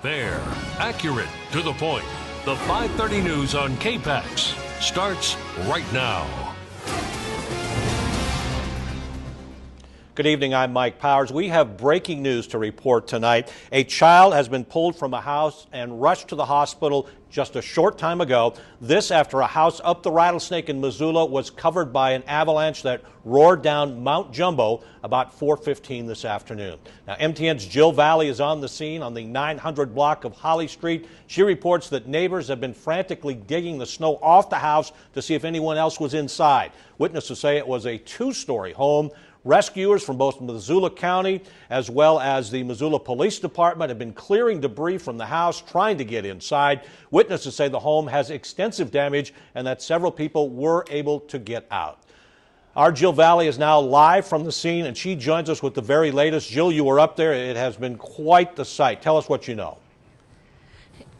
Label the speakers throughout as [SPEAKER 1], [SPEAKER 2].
[SPEAKER 1] Fair, accurate, to the point. The 5:30 news on KPAX starts right now.
[SPEAKER 2] Good evening, I'm Mike Powers. We have breaking news to report tonight. A child has been pulled from a house and rushed to the hospital just a short time ago. This after a house up the Rattlesnake in Missoula was covered by an avalanche that roared down Mount Jumbo about 4:15 this afternoon. Now, MTN's Jill Valley is on the scene on the 900 block of Holly Street. She reports that neighbors have been frantically digging the snow off the house to see if anyone else was inside. Witnesses say it was a two-story home. Rescuers from both Missoula County as well as the Missoula Police Department have been clearing debris from the house, trying to get inside. Witnesses say the home has extensive damage and that several people were able to get out. Our Jill Valley is now live from the scene, and she joins us with the very latest. Jill, you were up there. It has been quite the sight. Tell us what you know.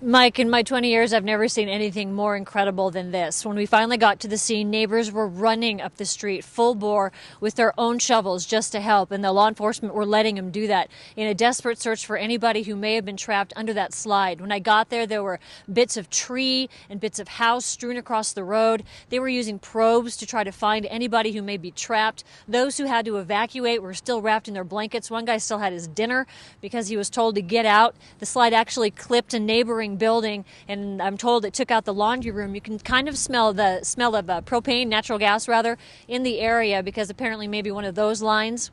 [SPEAKER 3] Mike, in my 20 years, I've never seen anything more incredible than this. When we finally got to the scene, neighbors were running up the street full bore with their own shovels just to help, and the law enforcement were letting them do that in a desperate search for anybody who may have been trapped under that slide. When I got there, there were bits of tree and bits of house strewn across the road. They were using probes to try to find anybody who may be trapped. Those who had to evacuate were still wrapped in their blankets. One guy still had his dinner because he was told to get out. The slide actually clipped a neighboring building, and I'm told it took out the laundry room. You can kind of smell the smell of propane, natural gas rather, in the area because apparently maybe one of those lines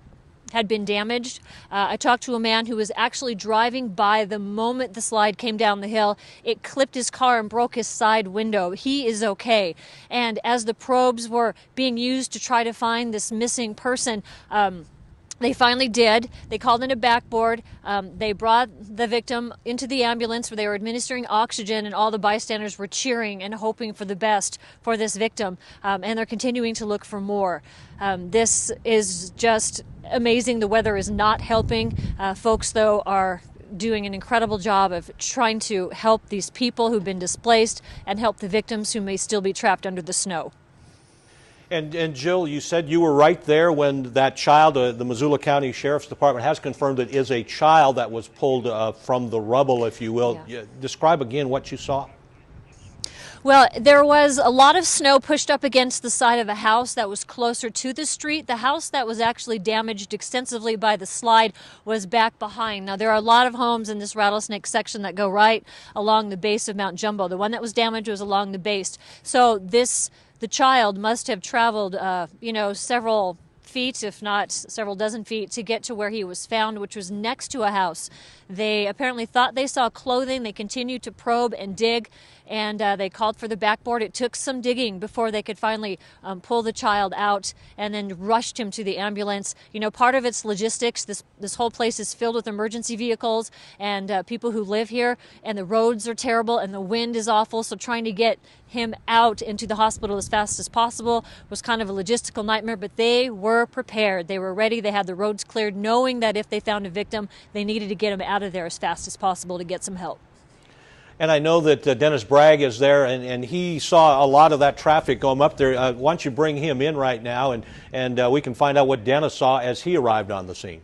[SPEAKER 3] had been damaged. I talked to a man who was actually driving by the moment the slide came down the hill. It clipped his car and broke his side window. He is okay. And as the probes were being used to try to find this missing person, they finally did. They called in a backboard. They brought the victim into the ambulance where they were administering oxygen, and all the bystanders were cheering and hoping for the best for this victim. And they're continuing to look for more. This is just amazing. The weather is not helping. Folks, though, are doing an incredible job of trying to help these people who've been displaced and help the victims who may still be trapped under the snow.
[SPEAKER 2] And Jill, you said you were right there when that child, the Missoula County Sheriff's Department has confirmed it is a child that was pulled from the rubble, if you will.
[SPEAKER 3] Yeah.
[SPEAKER 2] Describe again what you saw.
[SPEAKER 3] Well, there was a lot of snow pushed up against the side of a house that was closer to the street. The house that was actually damaged extensively by the slide was back behind. Now, there are a lot of homes in this Rattlesnake section that go right along the base of Mount Jumbo. The one that was damaged was along the base. So the child must have traveled, several feet, if not several dozen feet, to get to where he was found, which was next to a house. They apparently thought they saw clothing. They continued to probe and dig, and they called for the backboard. It took some digging before they could finally pull the child out and then rushed him to the ambulance. You know, part of it's logistics. This whole place is filled with emergency vehicles and people who live here, and the roads are terrible and the wind is awful, so trying to get him out into the hospital as fast as possible was kind of a logistical nightmare, but they were prepared. They were ready. They had the roads cleared, knowing that if they found a victim, they needed to get him out of there as fast as possible to get some help.
[SPEAKER 2] And I know that Dennis Bragg is there, and he saw a lot of that traffic going up there. Why don't you bring him in right now, and we can find out what Dennis saw as he arrived on the scene.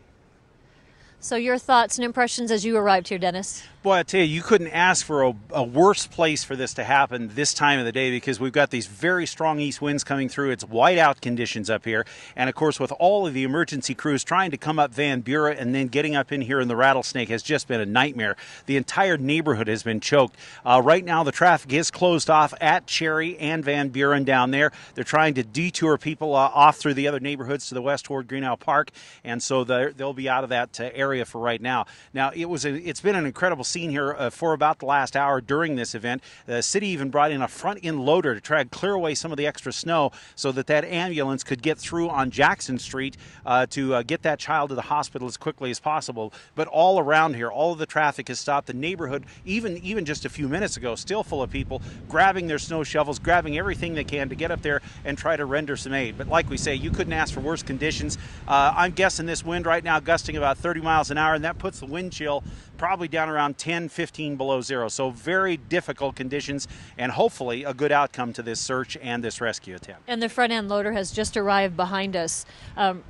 [SPEAKER 3] So your thoughts and impressions as you arrived here, Dennis?
[SPEAKER 4] Boy, I tell you couldn't ask for a worse place for this to happen this time of the day, because we've got these very strong east winds coming through. It's whiteout conditions up here. And, of course, with all of the emergency crews trying to come up Van Buren and then getting up in here in the Rattlesnake has just been a nightmare. The entire neighborhood has been choked. Right now, the traffic is closed off at Cherry and Van Buren down there. They're trying to detour people off through the other neighborhoods to the west toward Greenhow Park. And so they'll be out of that area for right now. Now, it's been an incredible scene here for about the last hour during this event. The city even brought in a front-end loader to try and clear away some of the extra snow so that ambulance could get through on Jackson Street to get that child to the hospital as quickly as possible. But all around here, all of the traffic has stopped. The neighborhood, even just a few minutes ago, still full of people grabbing their snow shovels, grabbing everything they can to get up there and try to render some aid. But like we say, you couldn't ask for worse conditions. I'm guessing this wind right now gusting about 30 miles an hour, and that puts the wind chill probably down around 10, 15 below zero. So very difficult conditions, and hopefully a good outcome to this search and this rescue attempt.
[SPEAKER 3] And the front end loader has just arrived behind us,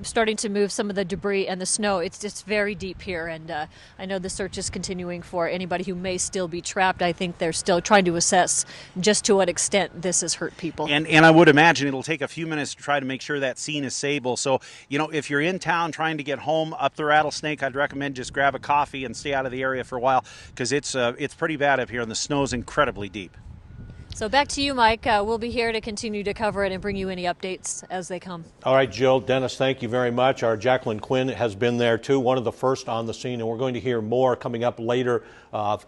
[SPEAKER 3] starting to move some of the debris and the snow. It's just very deep here, and I know the search is continuing for anybody who may still be trapped. I think they're still trying to assess just to what extent this has hurt people.
[SPEAKER 4] And I would imagine it'll take a few minutes to try to make sure that scene is stable. So, you know, if you're in town trying to get home up the Rattlesnake, I'd recommend just grab a coffee and stay out of the area for a while, because it's pretty bad up here and the snow's incredibly deep.
[SPEAKER 3] So back to you, Mike. We'll be here to continue to cover it and bring you any updates as they come.
[SPEAKER 2] All right, Jill, Dennis, thank you very much. Our Jacqueline Quinn has been there, too, one of the first on the scene, and we're going to hear more coming up later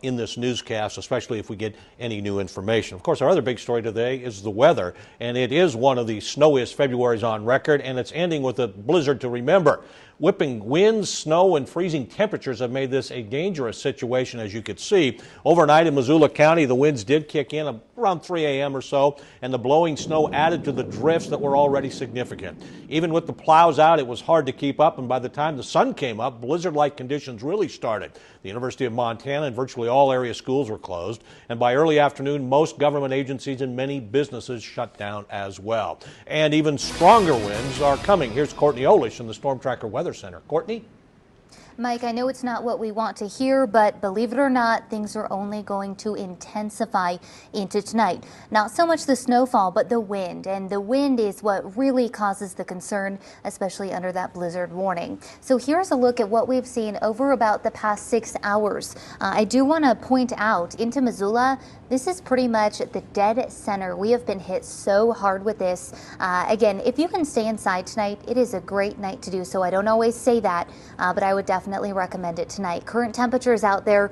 [SPEAKER 2] in this newscast, especially if we get any new information. Of course, our other big story today is the weather, and it is one of the snowiest Februarys on record, and it's ending with a blizzard to remember. Whipping winds, snow, and freezing temperatures have made this a dangerous situation, as you could see. Overnight in Missoula County, the winds did kick in around 3 a.m. or so, and the blowing snow added to the drifts that were already significant. Even with the plows out, it was hard to keep up, and by the time the sun came up, blizzard-like conditions really started. The University of Montana and virtually all area schools were closed, and by early afternoon, most government agencies and many businesses shut down as well. And even stronger winds are coming. Here's Courtney Olish in the Storm Tracker Weather Center. Courtney?
[SPEAKER 5] Mike, I know it's not what we want to hear, but believe it or not, things are only going to intensify into tonight. Not so much the snowfall, but the wind. And the wind is what really causes the concern, especially under that blizzard warning. So here's a look at what we've seen over about the past 6 hours. I do want to point out into Missoula, this is pretty much the dead center. We have been hit so hard with this. Again, if you can stay inside tonight, it is a great night to do so. I don't always say that, but I would definitely recommend it tonight. Current temperatures out there,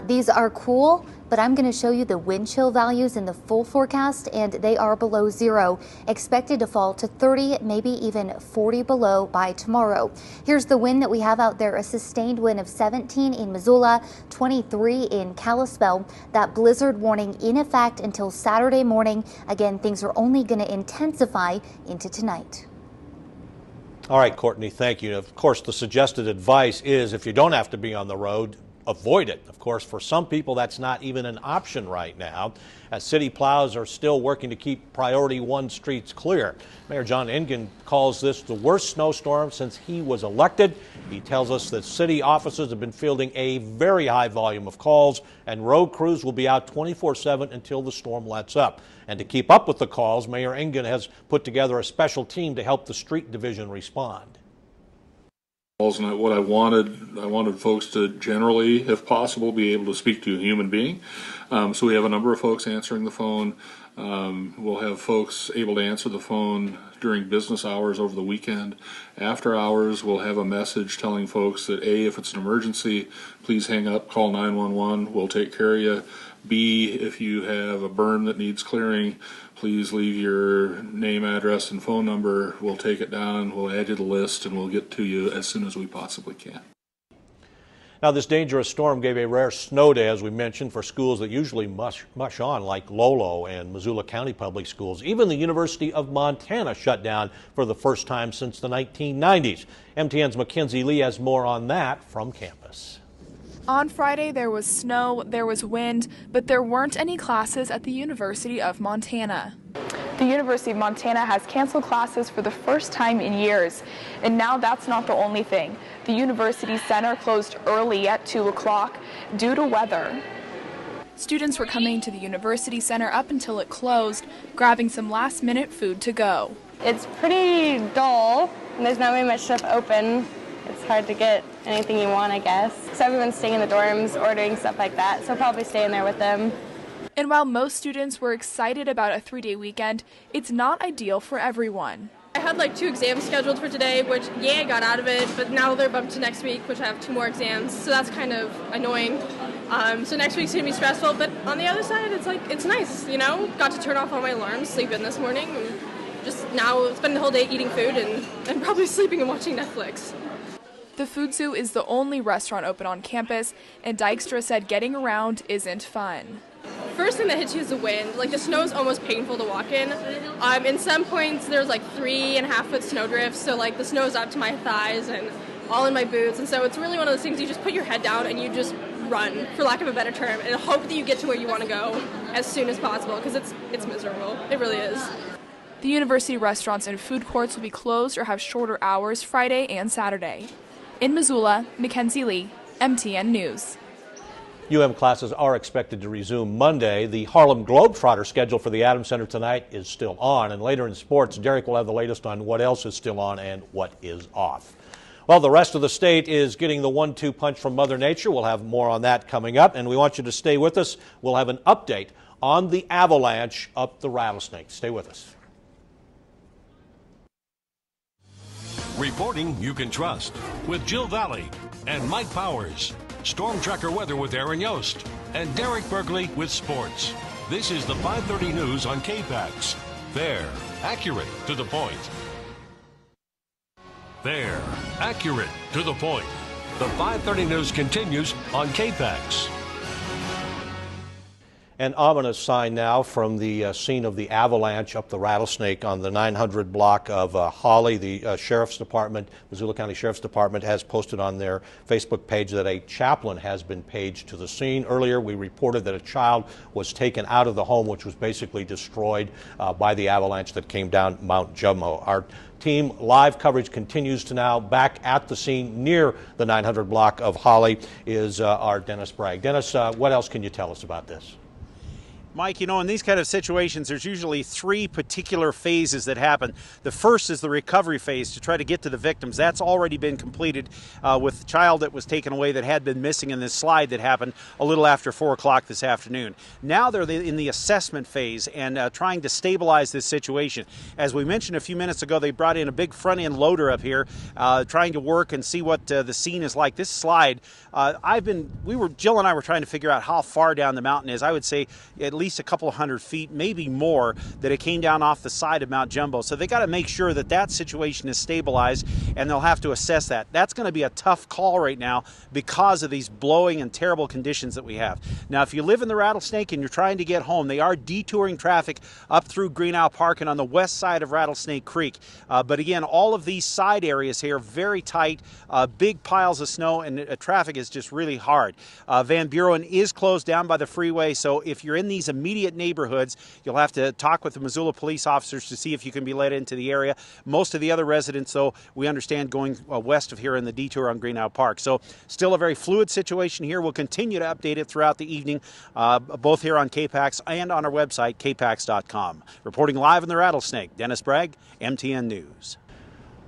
[SPEAKER 5] these are cool, but I'm going to show you the wind chill values in the full forecast, and they are below zero. Expected to fall to 30, maybe even 40 below by tomorrow. Here's the wind that we have out there, a sustained wind of 17 in Missoula, 23 in Kalispell. That blizzard warning in effect until Saturday morning. Again, things are only going to intensify into tonight.
[SPEAKER 2] All right, Courtney, thank you. Of course, the suggested advice is if you don't have to be on the road, avoid it. Of course, for some people, that's not even an option right now, as city plows are still working to keep Priority 1 streets clear. Mayor John Engen calls this the worst snowstorm since he was elected. He tells us that city offices have been fielding a very high volume of calls, and road crews will be out 24/7 until the storm lets up. And to keep up with the calls, Mayor Engen has put together a special team to help the street division respond.
[SPEAKER 6] And what I wanted folks to generally, if possible, be able to speak to a human being. So we have a number of folks answering the phone. We'll have folks able to answer the phone during business hours over the weekend. After hours, we'll have a message telling folks that A, if it's an emergency, please hang up, call 911, we'll take care of you. B, if you have a berm that needs clearing, please leave your name, address, and phone number. We'll take it down, we'll add you to the list, and we'll get to you as soon as we possibly can.
[SPEAKER 2] Now, this dangerous storm gave a rare snow day, as we mentioned, for schools that usually mush on, like Lolo and Missoula County Public Schools. Even the University of Montana shut down for the first time since the 1990s. MTN's Mackenzie Lee has more on that from campus.
[SPEAKER 7] On Friday, there was snow, there was wind, but there weren't any classes at the University of Montana. The University of Montana has canceled classes for the first time in years. And now that's not the only thing. The University Center closed early at 2 o'clock due to weather. Students were coming to the University Center up until it closed, grabbing some last-minute food to go.
[SPEAKER 8] It's pretty dull, and there's not very much stuff open. It's hard to get anything you want, I guess. So everyone's staying in the dorms, ordering stuff like that, so I'll probably stay in there with them.
[SPEAKER 7] And while most students were excited about a 3-day weekend, it's not ideal for everyone.
[SPEAKER 9] I had like 2 exams scheduled for today, which, I got out of it, but now they're bumped to next week, which I have 2 more exams, so that's kind of annoying. So next week's gonna be stressful, but on the other side, it's nice, you know? Got to turn off all my alarms, sleep in this morning, and just now spend the whole day eating food and probably sleeping and watching Netflix.
[SPEAKER 7] The Food Zoo is the only restaurant open on campus, and Dykstra said getting around isn't fun.
[SPEAKER 9] First thing that hits you is the wind. Like, the snow is almost painful to walk in. In some points, there's like 3.5-foot snow drifts, so like the snow's up to my thighs, and all in my boots. And so it's really one of those things you just put your head down and you just run, for lack of a better term, and hope that you get to where you want to go as soon as possible, because it's miserable. It really is.
[SPEAKER 7] The university restaurants and food courts will be closed or have shorter hours Friday and Saturday. In Missoula, Mackenzie Lee, MTN News.
[SPEAKER 2] Classes are expected to resume Monday. The Harlem Globetrotter schedule for the Adams Center tonight is still on. And later in sports, Derek will have the latest on what else is still on and what is off. Well, the rest of the state is getting the 1-2 punch from Mother Nature. We'll have more on that coming up, and we want you to stay with us. We'll have an update on the avalanche up the Rattlesnake. Stay with us.
[SPEAKER 1] Reporting you can trust with Jill Valley and Mike Powers. Storm Tracker weather with Aaron Yost and Derek Berkeley with sports. This is the 5:30 news on KPAX. Fair, accurate, to the point. Fair, accurate, to the point. The 5:30 news continues on KPAX.
[SPEAKER 2] An ominous sign now from the scene of the avalanche up the Rattlesnake on the 900 block of Holly. The Sheriff's Department, Missoula County Sheriff's Department, has posted on their Facebook page that a chaplain has been paged to the scene. Earlier, we reported that a child was taken out of the home, which was basically destroyed by the avalanche that came down Mount Jumbo. Our team live coverage continues to now. Back at the scene near the 900 block of Holly is our Dennis Bragg. Dennis, what else can you tell us about this?
[SPEAKER 4] Mike, in these kind of situations, there's usually three particular phases that happen. The first is the recovery phase to try to get to the victims. That's already been completed with the child that was taken away that had been missing in this slide that happened a little after 4 o'clock this afternoon. Now they're in the assessment phase and trying to stabilize this situation. As we mentioned a few minutes ago, they brought in a big front-end loader up here trying to work and see what the scene is like. This slide, Jill and I were trying to figure out how far down the mountain is. I would say at least a couple hundred feet, maybe more, that it came down off the side of Mount Jumbo. So they got to make sure that that situation is stabilized, and they'll have to assess that. That's going to be a tough call right now because of these blowing and terrible conditions that we have. Now, if you live in the Rattlesnake and you're trying to get home, they are detouring traffic up through Green Isle Park and on the west side of Rattlesnake Creek. But again, all of these side areas here, very tight, big piles of snow, and traffic is just really hard. Van Buren is closed down by the freeway, so if you're in these immediate neighborhoods, you'll have to talk with the Missoula police officers to see if you can be let into the area. Most of the other residents, though, we understand going west of here in the detour on Green Isle Park. So still a very fluid situation here. We'll continue to update it throughout the evening, both here on KPAX and on our website, KPAX.com. Reporting live in the Rattlesnake, Dennis Bragg, MTN News.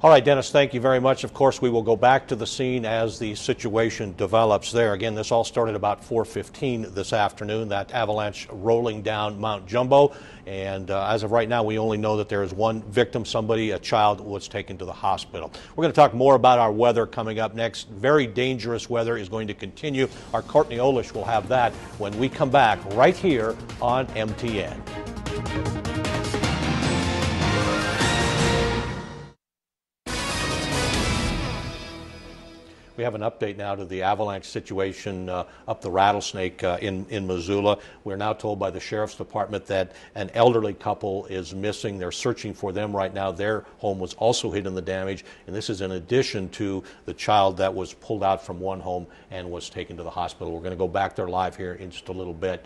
[SPEAKER 2] All right, Dennis, thank you very much. Of course, we will go back to the scene as the situation develops there. Again, this all started about 4:15 this afternoon, that avalanche rolling down Mount Jumbo. And as of right now, we only know that there is one victim. A child, was taken to the hospital. We're going to talk more about our weather coming up next. Very dangerous weather is going to continue. Our Courtney Olish will have that when we come back right here on MTN. We have an update now to the avalanche situation up the Rattlesnake in Missoula. We're now told by the Sheriff's Department that an elderly couple is missing. They're searching for them right now. Their home was also hit in the damage, and this is in addition to the child that was pulled out from one home and was taken to the hospital. We're going to go back there live here in just a little bit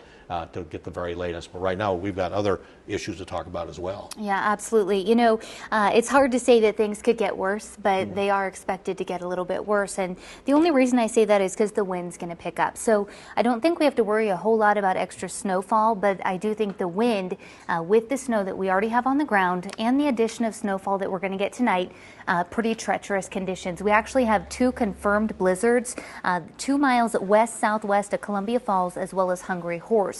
[SPEAKER 2] to get the very latest. But right now, we've got other issues to talk about as well.
[SPEAKER 5] Yeah, absolutely. It's hard to say that things could get worse, but they are expected to get a little bit worse. And the only reason I say that is because the wind's going to pick up. So I don't think we have to worry a whole lot about extra snowfall, but I do think the wind with the snow that we already have on the ground and the addition of snowfall that we're going to get tonight, pretty treacherous conditions. We actually have 2 confirmed blizzards, 2 miles west-southwest of Columbia Falls, as well as Hungry Horse.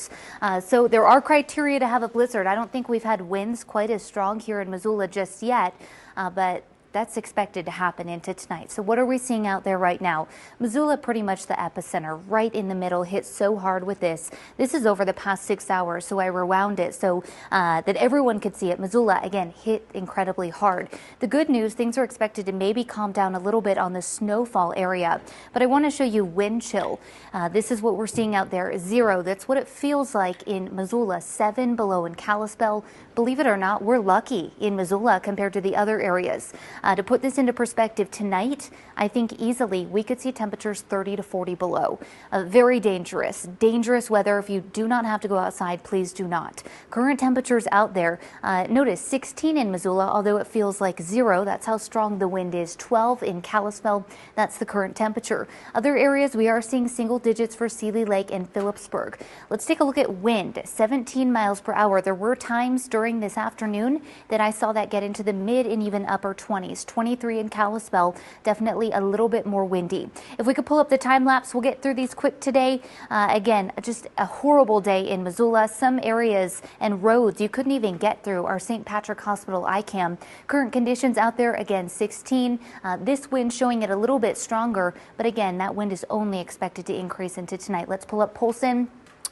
[SPEAKER 5] So there are criteria to have a blizzard. I don't think we've had winds quite as strong here in Missoula just yet, but that's expected to happen into tonight. So what are we seeing out there right now? Missoula, pretty much the epicenter, right in the middle, hit so hard with this. This is over the past 6 hours, so I rewound it so that everyone could see it. Missoula, again, hit incredibly hard. The good news, things are expected to maybe calm down a little bit on the snowfall area, but I want to show you wind chill. This is what we're seeing out there, 0. That's what it feels like in Missoula, 7 below in Kalispell. Believe it or not, we're lucky in Missoula compared to the other areas. To put this into perspective, tonight, I think easily we could see temperatures 30 to 40 below. Very dangerous. Dangerous weather. If you do not have to go outside, please do not. Current temperatures out there, notice 16 in Missoula, although it feels like 0. That's how strong the wind is. 12 in Kalispell. That's the current temperature. Other areas we are seeing single digits for Seeley Lake and Phillipsburg. Let's take a look at wind. 17 miles per hour. There were times during this afternoon that I saw that get into the mid and even upper 20s. 23 in Kalispell. Definitely a little bit more windy. If we could pull up the time lapse, we'll get through these quick today. Again, just a horrible day in Missoula. Some areas and roads you couldn't even get through. Our St. Patrick Hospital ICAM. Current conditions out there, again, 16. This wind showing it a little bit stronger, but again, that wind is only expected to increase into tonight. Let's pull up Polson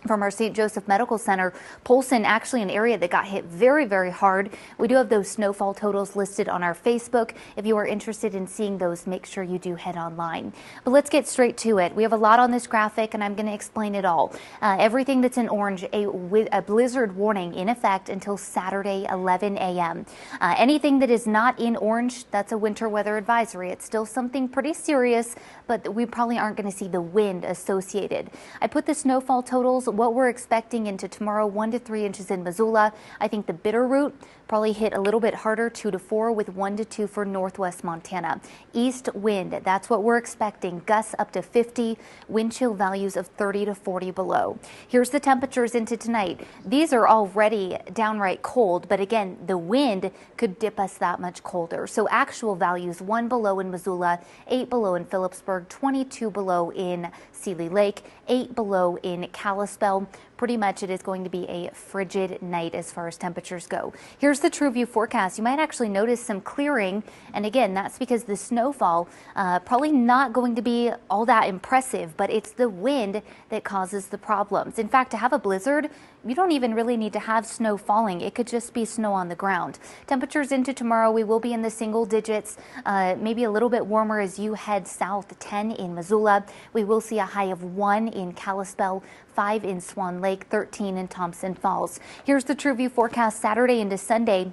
[SPEAKER 5] from our St. Joseph Medical Center. Polson, actually an area that got hit very, very hard. We do have those snowfall totals listed on our Facebook. If you are interested in seeing those, make sure you do head online. But let's get straight to it. We have a lot on this graphic, and I'm going to explain it all. Everything that's in orange, a blizzard warning in effect until Saturday, 11 a.m. Anything that is not in orange, that's a winter weather advisory. It's still something pretty serious, but we probably aren't going to see the wind associated. I put the snowfall totals, what we're expecting into tomorrow, 1 to 3 inches in Missoula. I think the Bitterroot probably hit a little bit harder, 2 to 4, with 1 to 2 for northwest Montana. East wind, that's what we're expecting. Gusts up to 50, wind chill values of 30 to 40 below. Here's the temperatures into tonight. These are already downright cold, but again, the wind could dip us that much colder. So actual values, 1 below in Missoula, 8 below in Phillipsburg, 22 below in Seeley Lake, 8 below in Kalispell. Pretty much it is going to be a frigid night as far as temperatures go. Here's the true view forecast. You might actually notice some clearing, and again, that's because the snowfall probably not going to be all that impressive, but it's the wind that causes the problems. In fact, to have a blizzard, you don't even really need to have snow falling. It could just be snow on the ground. Temperatures into tomorrow, we will be in the single digits, maybe a little bit warmer as you head south. 10 in Missoula. We will see a high of 1 in Kalispell, 5 in Swan Lake, 13 in Thompson Falls. Here's the true view forecast Saturday into Sunday.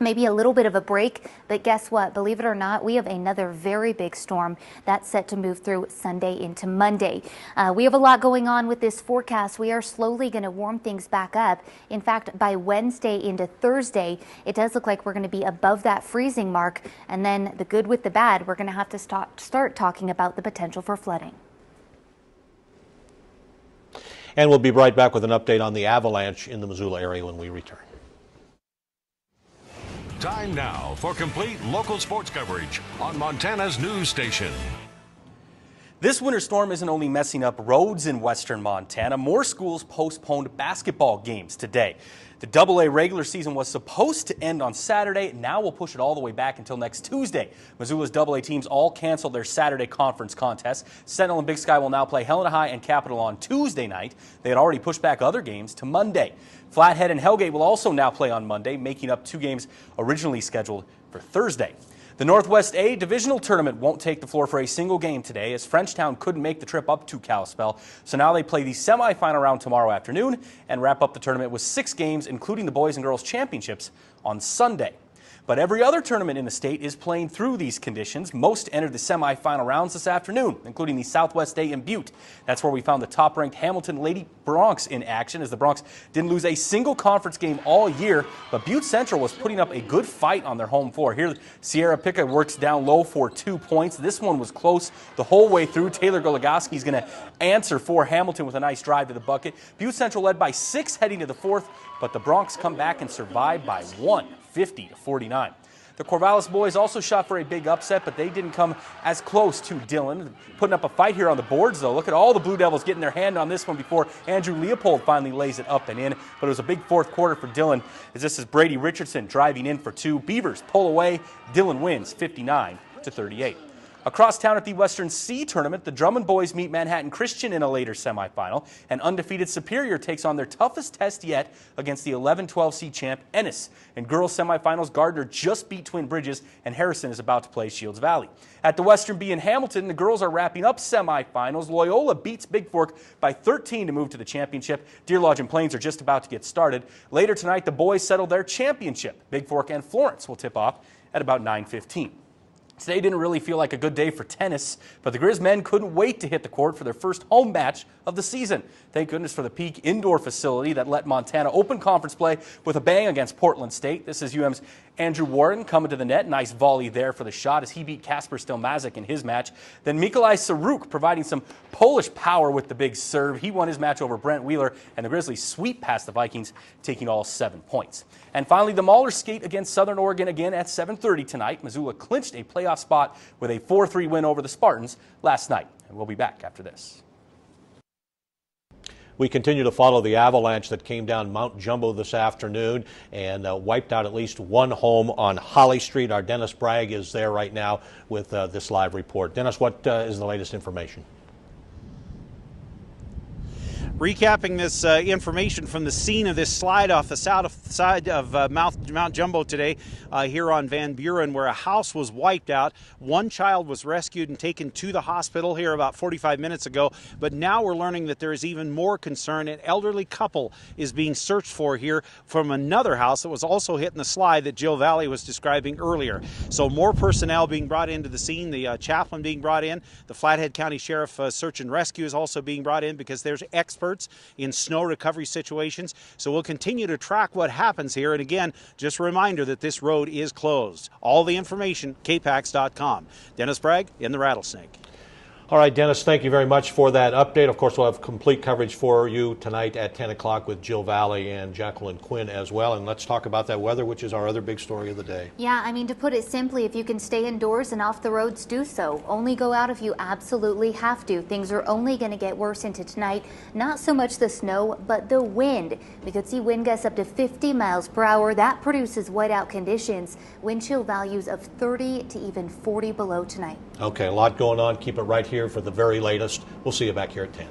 [SPEAKER 5] Maybe a little bit of a break, but guess what? Believe it or not, we have another very big storm that's set to move through Sunday into Monday. We have a lot going on with this forecast. We are slowly going to warm things back up. In fact, by Wednesday into Thursday, it does look like we're going to be above that freezing mark. And then the good with the bad, we're going to have to start talking about the potential for flooding.
[SPEAKER 2] And we'll be right back with an update on the avalanche in the Missoula area when we return.
[SPEAKER 1] Time now for complete local sports coverage on Montana's news station.
[SPEAKER 10] This winter storm isn't only messing up roads in western Montana. More schools postponed basketball games today. The AA regular season was supposed to end on Saturday. Now we'll push it all the way back until next Tuesday. Missoula's AA teams all canceled their Saturday conference contests. Sentinel and Big Sky will now play Helena High and Capital on Tuesday night. They had already pushed back other games to Monday. Flathead and Hellgate will also now play on Monday, making up 2 games originally scheduled for Thursday. The Northwest A Divisional Tournament won't take the floor for a single game today, as Frenchtown couldn't make the trip up to Kalispell. So now they play the semifinal round tomorrow afternoon and wrap up the tournament with 6 games, including the boys and girls championships on Sunday. But every other tournament in the state is playing through these conditions. Most entered the semifinal rounds this afternoon, including the Southwest A in Butte. That's where we found the top-ranked Hamilton Lady Broncs in action, as the Broncs didn't lose a single conference game all year. But Butte Central was putting up a good fight on their home floor. Here, Sierra Pickett works down low for 2 points. This one was close the whole way through. Taylor Goligoski is going to answer for Hamilton with a nice drive to the bucket. Butte Central led by 6 heading to the 4th, but the Broncs come back and survive by 1. 50 to 49. The Corvallis boys also shot for a big upset, but they didn't come as close to Dillon. Putting up a fight here on the boards, though. Look at all the Blue Devils getting their hand on this one before Andrew Leopold finally lays it up and in. But it was a big 4th quarter for Dillon, as this is Brady Richardson driving in for 2. Beavers pull away. Dillon wins 59 to 38. Across town at the Western C Tournament, the Drummond boys meet Manhattan Christian in a later semifinal, and undefeated Superior takes on their toughest test yet against the 11-12 seed champ Ennis. In girls semifinals, Gardner just beat Twin Bridges, and Harrison is about to play Shields Valley. At the Western B in Hamilton, the girls are wrapping up semifinals. Loyola beats Big Fork by 13 to move to the championship. Deer Lodge and Plains are just about to get started. Later tonight, the boys settle their championship. Big Fork and Florence will tip off at about 9:15. Today didn't really feel like a good day for tennis, but the Grizz men couldn't wait to hit the court for their first home match of the season. Thank goodness for the Peak indoor facility that let Montana open conference play with a bang against Portland State. This is UM's Andrew Warden coming to the net. Nice volley there for the shot as he beat Kasper Stelmazik in his match. Then Mikolaj Saruk providing some Polish power with the big serve. He won his match over Brent Wheeler, and the Grizzlies sweep past the Vikings, taking all 7 points. And finally, the Maulers skate against Southern Oregon again at 7:30 tonight. Missoula clinched a playoff spot with a 4-3 win over the Spartans last night. And we'll be back after this.
[SPEAKER 2] We continue to follow the avalanche that came down Mount Jumbo this afternoon and wiped out at least one home on Holly Street. Our Dennis Bragg is there right now with this live report. Dennis, what is the latest information?
[SPEAKER 4] Recapping this information from the scene of this slide off the south side of Mount Jumbo today here on Van Buren, where a house was wiped out. One child was rescued and taken to the hospital here about 45 minutes ago, but now we're learning that there is even more concern. An elderly couple is being searched for here from another house that was also hit in the slide that Jill Valley was describing earlier. So more personnel being brought into the scene, the chaplain being brought in, the Flathead County Sheriff Search and Rescue is also being brought in because there's experts in snow recovery situations. So we'll continue to track what happens here. And again, just a reminder that this road is closed. All the information, KPAX.com. Dennis Bragg in the Rattlesnake.
[SPEAKER 2] All right, Dennis, thank you very much for that update. Of course, we'll have complete coverage for you tonight at 10 o'clock with Jill Valley and Jacqueline Quinn as well. And let's talk about that weather, which is our other big story of the day.
[SPEAKER 5] Yeah, I mean, to put it simply, if you can stay indoors and off the roads, do so. Only go out if you absolutely have to. Things are only going to get worse into tonight. Not so much the snow, but the wind. We could see wind gusts up to 50 miles per hour. That produces whiteout conditions. Wind chill values of 30 to even 40 below tonight.
[SPEAKER 2] Okay, a lot going on. Keep it right here for the very latest. We'll see you back here at 10.